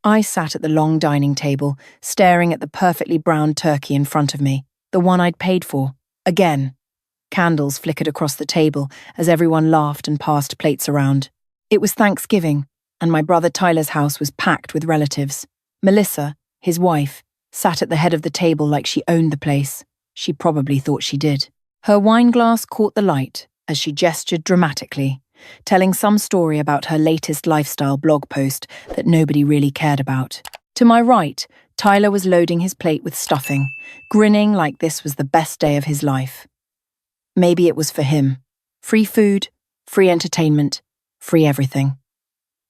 I sat at the long dining table, staring at the perfectly browned turkey in front of me, the one I'd paid for. Again. Candles flickered across the table as everyone laughed and passed plates around. It was Thanksgiving, and my brother Tyler's house was packed with relatives. Melissa, his wife, sat at the head of the table like she owned the place. She probably thought she did. Her wine glass caught the light as she gestured dramatically, telling some story about her latest lifestyle blog post that nobody really cared about. To my right, Tyler was loading his plate with stuffing, grinning like this was the best day of his life. Maybe it was for him. Free food, free entertainment, free everything.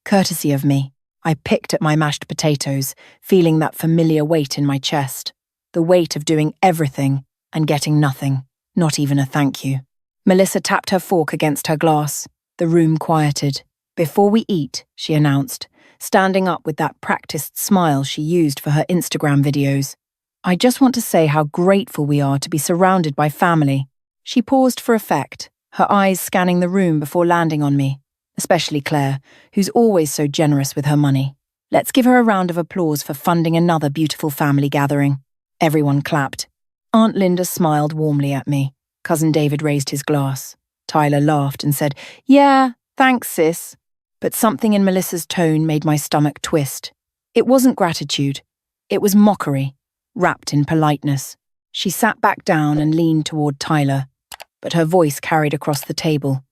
Courtesy of me, I picked at my mashed potatoes, feeling that familiar weight in my chest. The weight of doing everything and getting nothing, not even a thank you. Melissa tapped her fork against her glass. The room quieted. "Before we eat," she announced, standing up with that practiced smile she used for her Instagram videos. "I just want to say how grateful we are to be surrounded by family." She paused for effect, her eyes scanning the room before landing on me, especially Claire, who's always so generous with her money. Let's give her a round of applause for funding another beautiful family gathering. Everyone clapped. Aunt Linda smiled warmly at me. Cousin David raised his glass. Tyler laughed and said, "Yeah, thanks, sis." But something in Melissa's tone made my stomach twist. It wasn't gratitude. It was mockery, wrapped in politeness. She sat back down and leaned toward Tyler, but her voice carried across the table.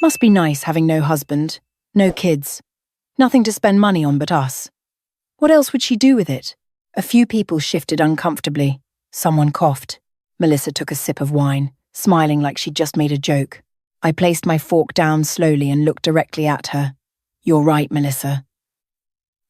"Must be nice having no husband, no kids, nothing to spend money on but us." What else would she do with it? A few people shifted uncomfortably. Someone coughed. Melissa took a sip of wine, smiling like she'd just made a joke. I placed my fork down slowly and looked directly at her. "You're right, Melissa.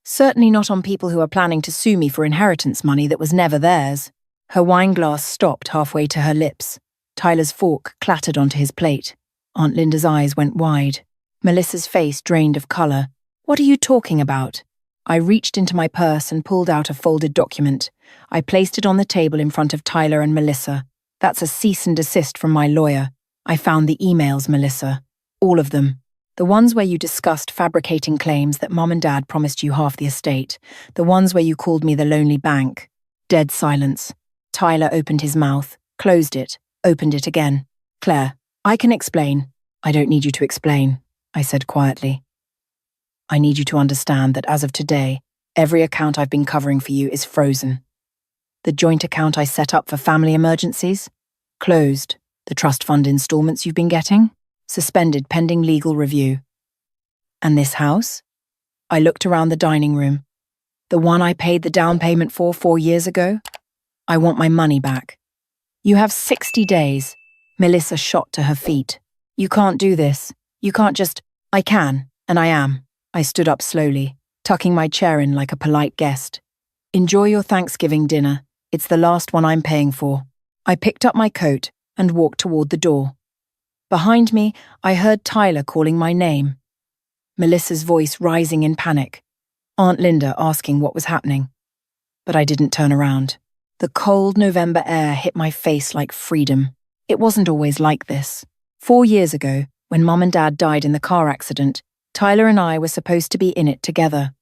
Certainly not on people who are planning to sue me for inheritance money that was never theirs." Her wine glass stopped halfway to her lips. Tyler's fork clattered onto his plate. Aunt Linda's eyes went wide. Melissa's face drained of colour. "What are you talking about?" I reached into my purse and pulled out a folded document. I placed it on the table in front of Tyler and Melissa. "That's a cease and desist from my lawyer. I found the emails, Melissa. All of them. The ones where you discussed fabricating claims that Mum and Dad promised you half the estate. The ones where you called me the lonely bank." Dead silence. Tyler opened his mouth, closed it, opened it again. "Claire, I can explain." "I don't need you to explain," I said quietly. "I need you to understand that as of today, every account I've been covering for you is frozen. The joint account I set up for family emergencies? Closed. The trust fund installments you've been getting? Suspended pending legal review. And this house?" I looked around the dining room. "The one I paid the down payment for 4 years ago? I want my money back." "You have 60 days. Melissa shot to her feet. "You can't do this. You can't just—" "I can, and I am." I stood up slowly, tucking my chair in like a polite guest. "Enjoy your Thanksgiving dinner. It's the last one I'm paying for." I picked up my coat and walked toward the door. Behind me, I heard Tyler calling my name. Melissa's voice rising in panic. Aunt Linda asking what was happening. But I didn't turn around. The cold November air hit my face like freedom. It wasn't always like this. 4 years ago, when Mum and Dad died in the car accident, Tyler and I were supposed to be in it together.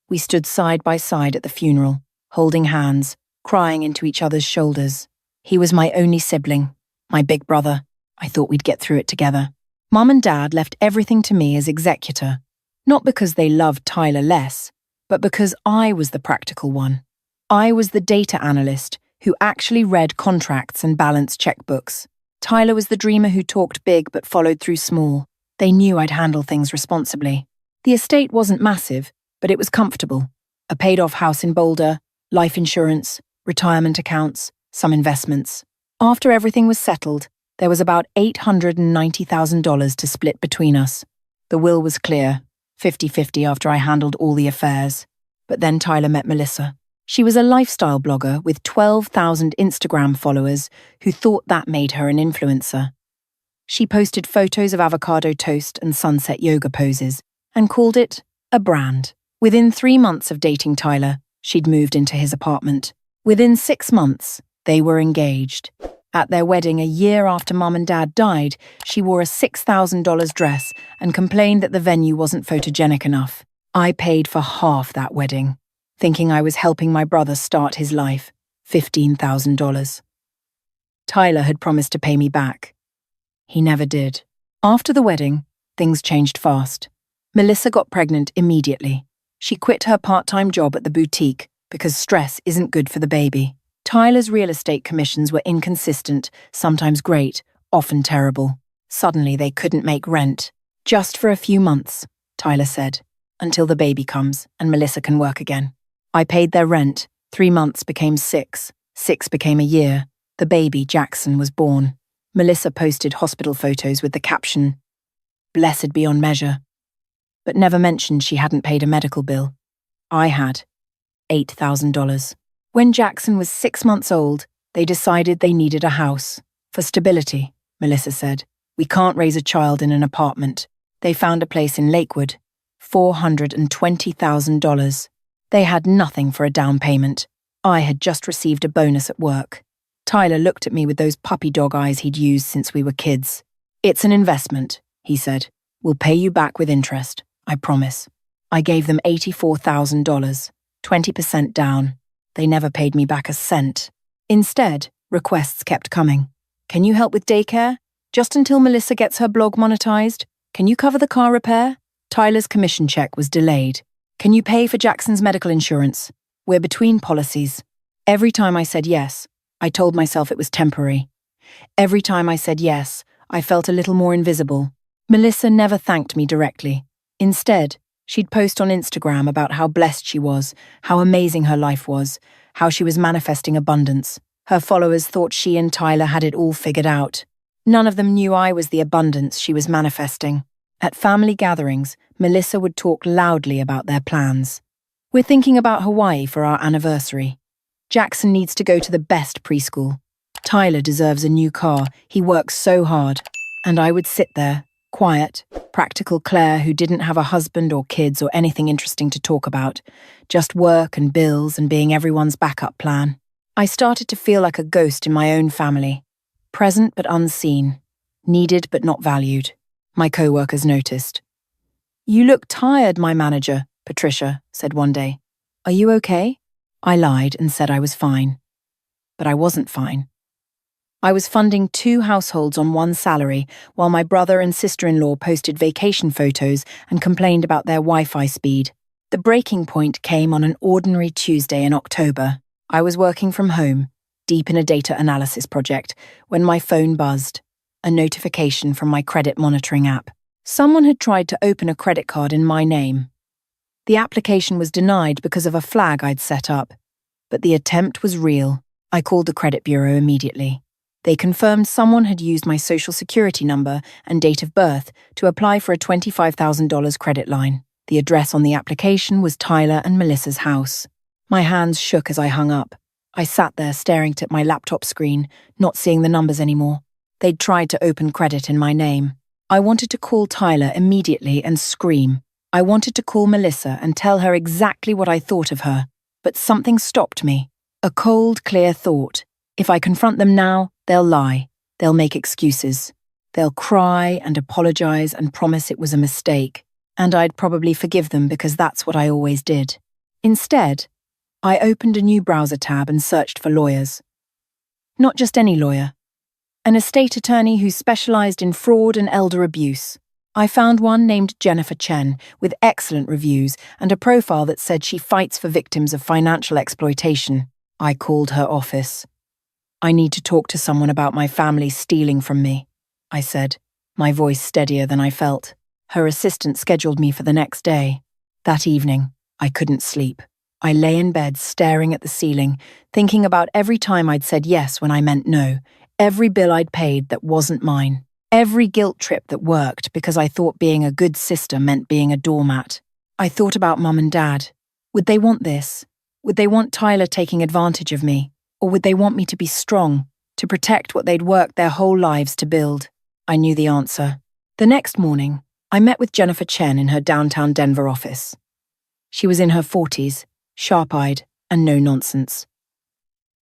We stood side by side at the funeral, holding hands, crying into each other's shoulders. He was my only sibling, my big brother. I thought we'd get through it together. Mum and Dad left everything to me as executor, not because they loved Tyler less, but because I was the practical one. I was the data analyst who actually read contracts and balanced checkbooks. Tyler was the dreamer who talked big but followed through small. They knew I'd handle things responsibly. The estate wasn't massive, but it was comfortable. A paid-off house in Boulder, life insurance, retirement accounts, some investments. After everything was settled, there was about $890,000 to split between us. The will was clear, 50-50 after I handled all the affairs. But then Tyler met Melissa. She was a lifestyle blogger with 12,000 Instagram followers who thought that made her an influencer. She posted photos of avocado toast and sunset yoga poses and called it a brand. Within 3 months of dating Tyler, she'd moved into his apartment. Within 6 months, they were engaged. At their wedding a year after Mum and Dad died, she wore a $6,000 dress and complained that the venue wasn't photogenic enough. I paid for half that wedding, thinking I was helping my brother start his life, $15,000. Tyler had promised to pay me back. He never did. After the wedding, things changed fast. Melissa got pregnant immediately. She quit her part-time job at the boutique because stress isn't good for the baby. Tyler's real estate commissions were inconsistent, sometimes great, often terrible. Suddenly they couldn't make rent. Just for a few months, Tyler said, until the baby comes and Melissa can work again. I paid their rent. 3 months became 6. 6 became a year. The baby, Jackson, was born. Melissa posted hospital photos with the caption, "Blessed beyond measure," but never mentioned she hadn't paid a medical bill. I had. $8,000. When Jackson was 6 months old, they decided they needed a house. For stability, Melissa said. We can't raise a child in an apartment. They found a place in Lakewood. $420,000. They had nothing for a down payment. I had just received a bonus at work. Tyler looked at me with those puppy dog eyes he'd used since we were kids. "It's an investment," he said. "We'll pay you back with interest, I promise." I gave them $84,000, 20% down. They never paid me back a cent. Instead, requests kept coming. "Can you help with daycare? Just until Melissa gets her blog monetized? Can you cover the car repair?" Tyler's commission check was delayed. "Can you pay for Jackson's medical insurance? We're between policies." Every time I said yes, I told myself it was temporary. Every time I said yes, I felt a little more invisible. Melissa never thanked me directly. Instead, she'd post on Instagram about how blessed she was, how amazing her life was, how she was manifesting abundance. Her followers thought she and Tyler had it all figured out. None of them knew I was the abundance she was manifesting. At family gatherings, Melissa would talk loudly about their plans. "We're thinking about Hawaii for our anniversary. Jackson needs to go to the best preschool. Tyler deserves a new car. He works so hard." And I would sit there, quiet, practical Claire who didn't have a husband or kids or anything interesting to talk about, just work and bills and being everyone's backup plan. I started to feel like a ghost in my own family, present but unseen, needed but not valued. My co-workers noticed. "You look tired, my manager," Patricia said one day. "Are you okay?" I lied and said I was fine. But I wasn't fine. I was funding 2 households on one salary while my brother and sister-in-law posted vacation photos and complained about their Wi-Fi speed. The breaking point came on an ordinary Tuesday in October. I was working from home, deep in a data analysis project, when my phone buzzed. A notification from my credit monitoring app. Someone had tried to open a credit card in my name. The application was denied because of a flag I'd set up, but the attempt was real. I called the credit bureau immediately. They confirmed someone had used my social security number and date of birth to apply for a $25,000 credit line. The address on the application was Tyler and Melissa's house. My hands shook as I hung up. I sat there staring at my laptop screen, not seeing the numbers anymore. They'd tried to open credit in my name. I wanted to call Tyler immediately and scream. I wanted to call Melissa and tell her exactly what I thought of her, but something stopped me. A cold, clear thought. If I confront them now, they'll lie. They'll make excuses. They'll cry and apologize and promise it was a mistake. And I'd probably forgive them because that's what I always did. Instead, I opened a new browser tab and searched for lawyers. Not just any lawyer. An estate attorney who specialized in fraud and elder abuse. I found one named Jennifer Chen with excellent reviews and a profile that said she fights for victims of financial exploitation. I called her office. "I need to talk to someone about my family stealing from me," I said, my voice steadier than I felt. Her assistant scheduled me for the next day. That evening, I couldn't sleep. I lay in bed staring at the ceiling, thinking about every time I'd said yes when I meant no, every bill I'd paid that wasn't mine. Every guilt trip that worked because I thought being a good sister meant being a doormat. I thought about Mum and Dad. Would they want this? Would they want Tyler taking advantage of me? Or would they want me to be strong, to protect what they'd worked their whole lives to build? I knew the answer. The next morning, I met with Jennifer Chen in her downtown Denver office. She was in her 40s, sharp-eyed, and no nonsense.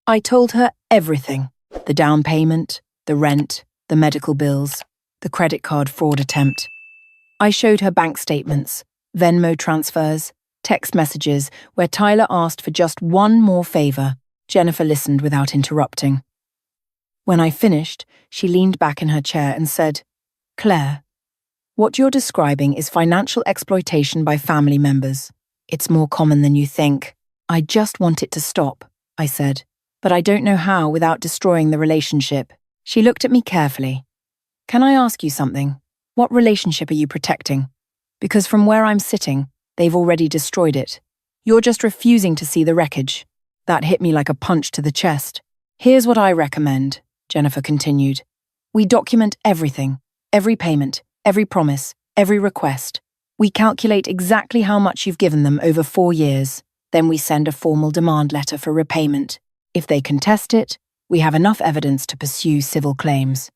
I told her everything. The down payment, the rent, the medical bills, the credit card fraud attempt. I showed her bank statements, Venmo transfers, text messages where Tyler asked for just one more favor. Jennifer listened without interrupting. When I finished, she leaned back in her chair and said, "Claire, what you're describing is financial exploitation by family members. It's more common than you think. I just want it to stop," I said, "but I don't know how without destroying the relationship." She looked at me carefully. "Can I ask you something? What relationship are you protecting? Because from where I'm sitting, they've already destroyed it. You're just refusing to see the wreckage." That hit me like a punch to the chest. "Here's what I recommend," Jennifer continued. "We document everything, every payment, every promise, every request. We calculate exactly how much you've given them over 4 years. Then we send a formal demand letter for repayment. If they contest it, we have enough evidence to pursue civil claims.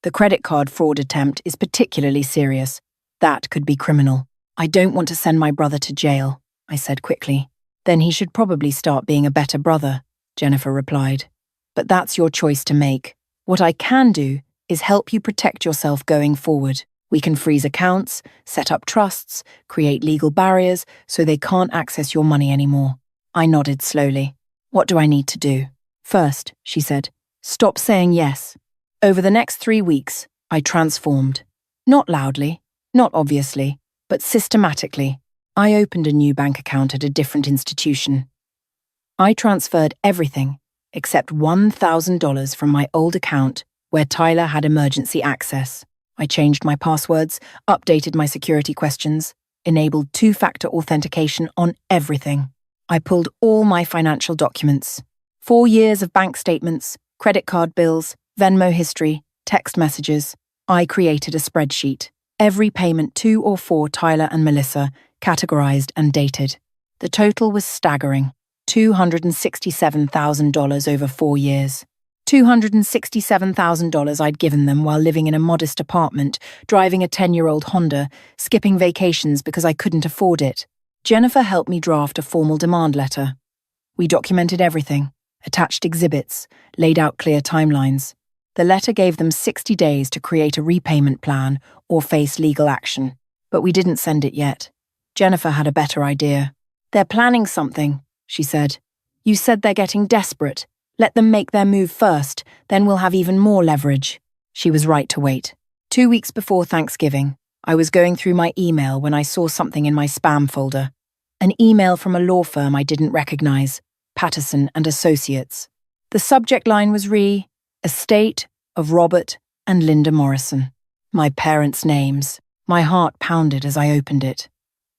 The credit card fraud attempt is particularly serious. That could be criminal. I don't want to send my brother to jail," I said quickly. "Then he should probably start being a better brother," Jennifer replied. "But that's your choice to make. What I can do is help you protect yourself going forward. We can freeze accounts, set up trusts, create legal barriers so they can't access your money anymore." I nodded slowly. "What do I need to do?" "First," she said, "stop saying yes." Over the next 3 weeks, I transformed. Not loudly, not obviously, but systematically. I opened a new bank account at a different institution. I transferred everything except $1,000 from my old account where Tyler had emergency access. I changed my passwords, updated my security questions, enabled 2-factor authentication on everything. I pulled all my financial documents. 4 years of bank statements, credit card bills, Venmo history, text messages. I created a spreadsheet. Every payment to or for Tyler and Melissa, categorized and dated. The total was staggering. $267,000 over 4 years. $267,000 I'd given them while living in a modest apartment, driving a 10-year-old Honda, skipping vacations because I couldn't afford it. Jennifer helped me draft a formal demand letter. We documented everything, attached exhibits, laid out clear timelines. The letter gave them 60 days to create a repayment plan or face legal action. But we didn't send it yet. Jennifer had a better idea. "They're planning something," she said. "You said they're getting desperate. Let them make their move first, then we'll have even more leverage." She was right to wait. 2 weeks before Thanksgiving, I was going through my email when I saw something in my spam folder. An email from a law firm I didn't recognize, Patterson and Associates. The subject line was Estate of Robert and Linda Morrison. My parents' names. My heart pounded as I opened it.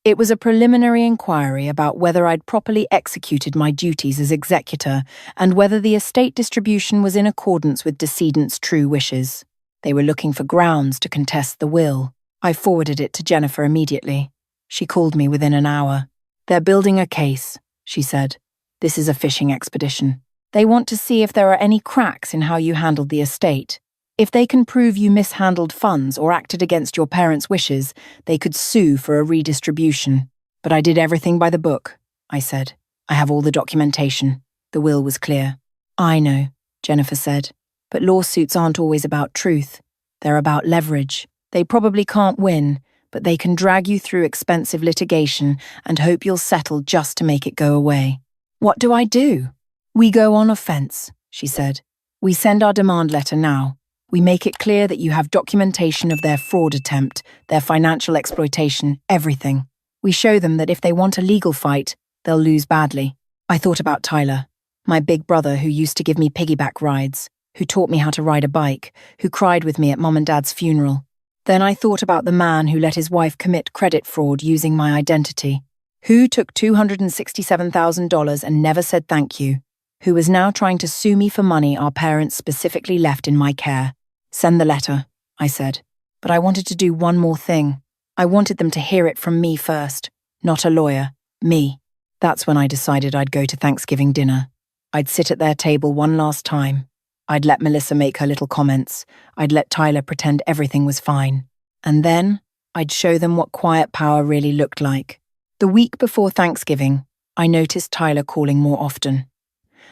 It was a preliminary inquiry about whether I'd properly executed my duties as executor and whether the estate distribution was in accordance with decedent's true wishes. They were looking for grounds to contest the will. I forwarded it to Jennifer immediately. She called me within an hour. "They're building a case," she said. "This is a fishing expedition. They want to see if there are any cracks in how you handled the estate. If they can prove you mishandled funds or acted against your parents' wishes, they could sue for a redistribution." "But I did everything by the book," I said. "I have all the documentation. The will was clear." "I know," Jennifer said, "but lawsuits aren't always about truth. They're about leverage. They probably can't win, but they can drag you through expensive litigation and hope you'll settle just to make it go away." "What do I do?" "We go on offense," she said. "We send our demand letter now. We make it clear that you have documentation of their fraud attempt, their financial exploitation, everything. We show them that if they want a legal fight, they'll lose badly." I thought about Tyler, my big brother who used to give me piggyback rides, who taught me how to ride a bike, who cried with me at Mom and Dad's funeral. Then I thought about the man who let his wife commit credit fraud using my identity, who took $267,000 and never said thank you, who was now trying to sue me for money our parents specifically left in my care. "Send the letter," I said. But I wanted to do one more thing. I wanted them to hear it from me first, not a lawyer, me. That's when I decided I'd go to Thanksgiving dinner. I'd sit at their table one last time. I'd let Melissa make her little comments. I'd let Tyler pretend everything was fine. And then I'd show them what quiet power really looked like. The week before Thanksgiving, I noticed Tyler calling more often.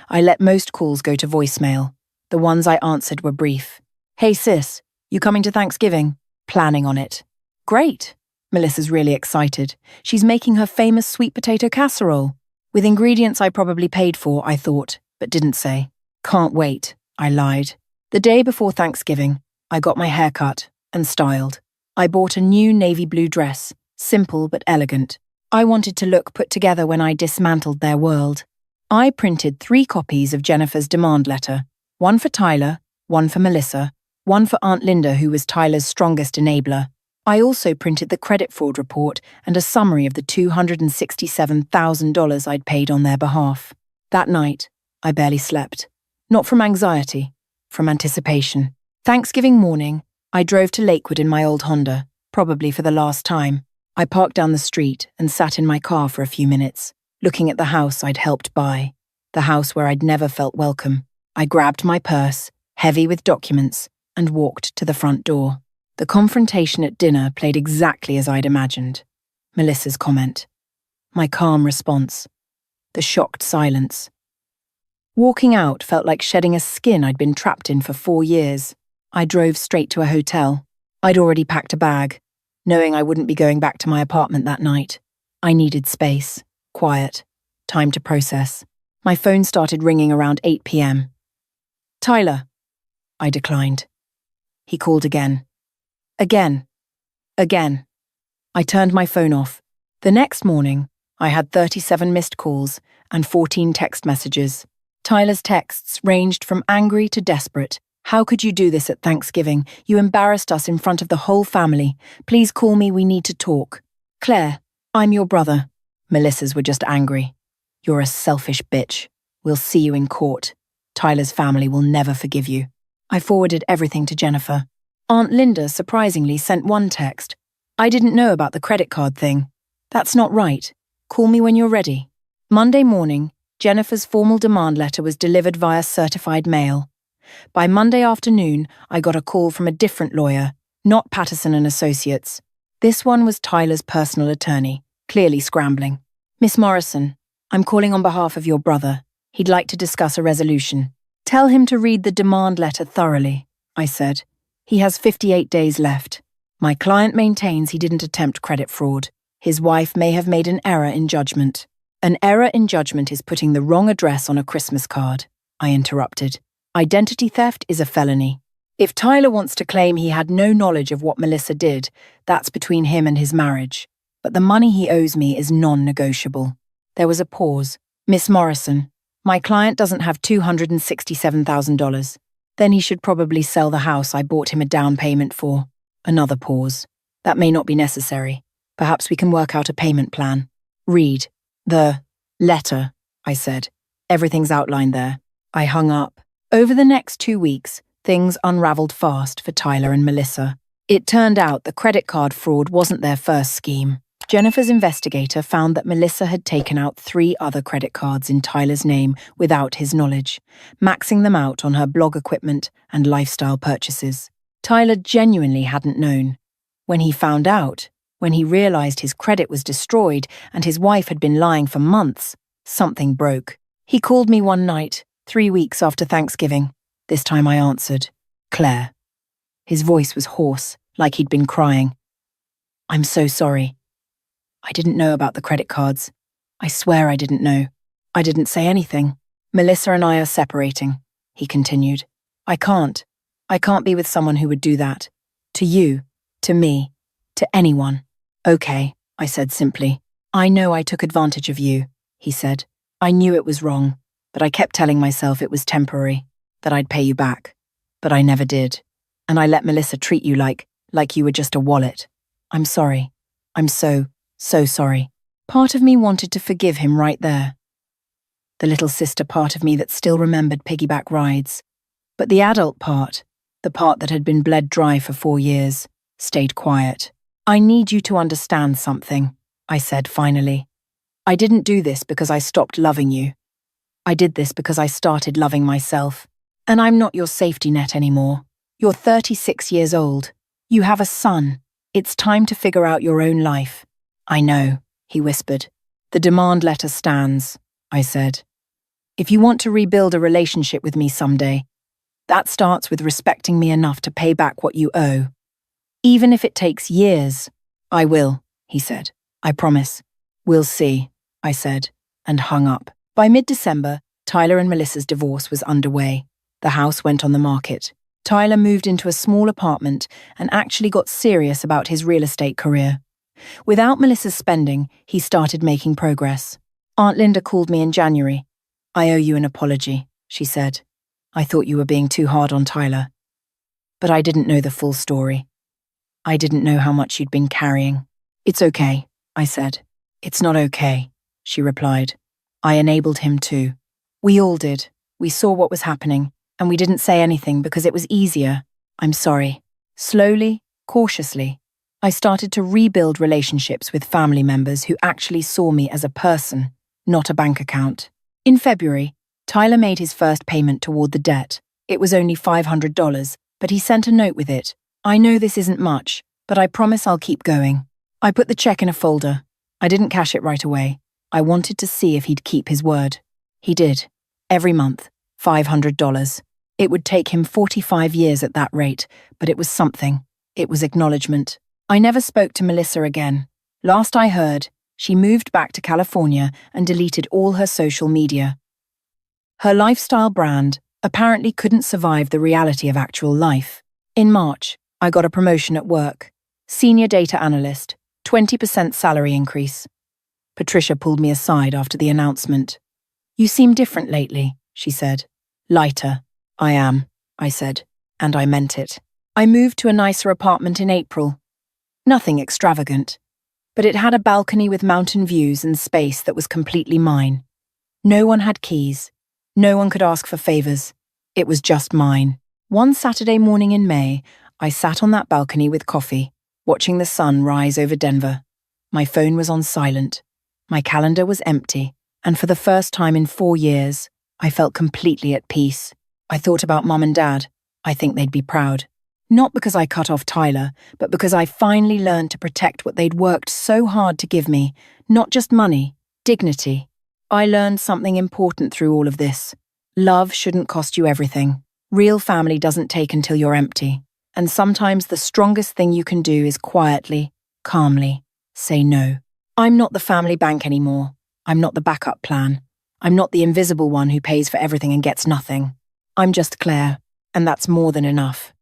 I let most calls go to voicemail. The ones I answered were brief. "Hey sis, you coming to Thanksgiving?" "Planning on it." "Great. Melissa's really excited. She's making her famous sweet potato casserole. With ingredients I probably paid for, I thought, but didn't say. Can't wait, I lied. The day before Thanksgiving, I got my hair cut and styled. I bought a new navy blue dress, simple but elegant. I wanted to look put together when I dismantled their world. I printed 3 copies of Jennifer's demand letter, one for Tyler, one for Melissa, one for Aunt Linda, who was Tyler's strongest enabler. I also printed the credit fraud report and a summary of the $267,000 I'd paid on their behalf. That night, I barely slept. Not from anxiety, from anticipation. Thanksgiving morning, I drove to Lakewood in my old Honda, probably for the last time. I parked down the street and sat in my car for a few minutes, looking at the house I'd helped buy, the house where I'd never felt welcome. I grabbed my purse, heavy with documents, and walked to the front door. The confrontation at dinner played exactly as I'd imagined. Melissa's comment. My calm response. The shocked silence. Walking out felt like shedding a skin I'd been trapped in for 4 years. I drove straight to a hotel. I'd already packed a bag, knowing I wouldn't be going back to my apartment that night. I needed space, quiet, time to process. My phone started ringing around 8 p.m. Tyler. I declined. He called again. Again. I turned my phone off. The next morning, I had 37 missed calls and 14 text messages. Tyler's texts ranged from angry to desperate. How could you do this at Thanksgiving? You embarrassed us in front of the whole family. Please call me, we need to talk. Claire, I'm your brother. Melissa's were just angry. You're a selfish bitch. We'll see you in court. Tyler's family will never forgive you. I forwarded everything to Jennifer. Aunt Linda surprisingly sent one text. I didn't know about the credit card thing. That's not right. Call me when you're ready. Monday morning, Jennifer's formal demand letter was delivered via certified mail. By Monday afternoon, I got a call from a different lawyer, not Patterson and Associates. This one was Tyler's personal attorney, clearly scrambling. Miss Morrison, I'm calling on behalf of your brother. He'd like to discuss a resolution. Tell him to read the demand letter thoroughly, I said. He has 58 days left. My client maintains he didn't attempt credit fraud. His wife may have made an error in judgment. An error in judgment is putting the wrong address on a Christmas card, I interrupted. Identity theft is a felony. If Tyler wants to claim he had no knowledge of what Melissa did, that's between him and his marriage. But the money he owes me is non-negotiable. There was a pause. Miss Morrison, my client doesn't have $267,000. Then he should probably sell the house I bought him a down payment for. Another pause. That may not be necessary. Perhaps we can work out a payment plan. Read. The letter, I said. Everything's outlined there. I hung up. Over the next 2 weeks, things unraveled fast for Tyler and Melissa. It turned out the credit card fraud wasn't their first scheme. Jennifer's investigator found that Melissa had taken out 3 other credit cards in Tyler's name without his knowledge, maxing them out on her blog equipment and lifestyle purchases. Tyler genuinely hadn't known. When he found out, when he realized his credit was destroyed and his wife had been lying for months, something broke. He called me one night, 3 weeks after Thanksgiving. This time I answered, Claire. His voice was hoarse, like he'd been crying. I'm so sorry. I didn't know about the credit cards. I swear I didn't know. I didn't say anything. Melissa and I are separating, he continued. I can't be with someone who would do that. To you, to me, to anyone. Okay, I said simply. I know I took advantage of you, he said. I knew it was wrong, but I kept telling myself it was temporary, that I'd pay you back. But I never did. And I let Melissa treat you like you were just a wallet. I'm sorry. I'm so sorry. Part of me wanted to forgive him right there. The little sister part of me that still remembered piggyback rides. But the adult part, the part that had been bled dry for 4 years, stayed quiet. I need you to understand something, I said finally. I didn't do this because I stopped loving you. I did this because I started loving myself. And I'm not your safety net anymore. You're 36 years old. You have a son. It's time to figure out your own life. I know, he whispered. The demand letter stands, I said. If you want to rebuild a relationship with me someday, that starts with respecting me enough to pay back what you owe. Even if it takes years, I will, he said. I promise. We'll see, I said, and hung up. By mid-December, Tyler and Melissa's divorce was underway. The house went on the market. Tyler moved into a small apartment and actually got serious about his real estate career. Without Melissa's spending, he started making progress. Aunt Linda called me in January. I owe you an apology, she said. I thought you were being too hard on Tyler. But I didn't know the full story. I didn't know how much you'd been carrying. It's okay, I said. It's not okay, she replied. I enabled him too. We all did. We saw what was happening, and we didn't say anything because it was easier. I'm sorry. Slowly, cautiously, I started to rebuild relationships with family members who actually saw me as a person, not a bank account. In February, Tyler made his first payment toward the debt. It was only $500, but he sent a note with it. I know this isn't much, but I promise I'll keep going. I put the check in a folder. I didn't cash it right away. I wanted to see if he'd keep his word. He did. Every month, $500. It would take him 45 years at that rate, but it was something. It was acknowledgement. I never spoke to Melissa again. Last I heard, she moved back to California and deleted all her social media. Her lifestyle brand apparently couldn't survive the reality of actual life. In March, I got a promotion at work. Senior data analyst, 20% salary increase. Patricia pulled me aside after the announcement. You seem different lately, she said. Lighter. I am, I said, and I meant it. I moved to a nicer apartment in April. Nothing extravagant, but it had a balcony with mountain views and space that was completely mine. No one had keys. No one could ask for favors. It was just mine. One Saturday morning in May, I sat on that balcony with coffee, watching the sun rise over Denver. My phone was on silent. My calendar was empty, and for the first time in 4 years, I felt completely at peace. I thought about Mum and Dad. I think they'd be proud. Not because I cut off Tyler, but because I finally learned to protect what they'd worked so hard to give me, not just money, dignity. I learned something important through all of this. Love shouldn't cost you everything. Real family doesn't take until you're empty. And sometimes the strongest thing you can do is quietly, calmly, say no. I'm not the family bank anymore. I'm not the backup plan. I'm not the invisible one who pays for everything and gets nothing. I'm just Claire, and that's more than enough.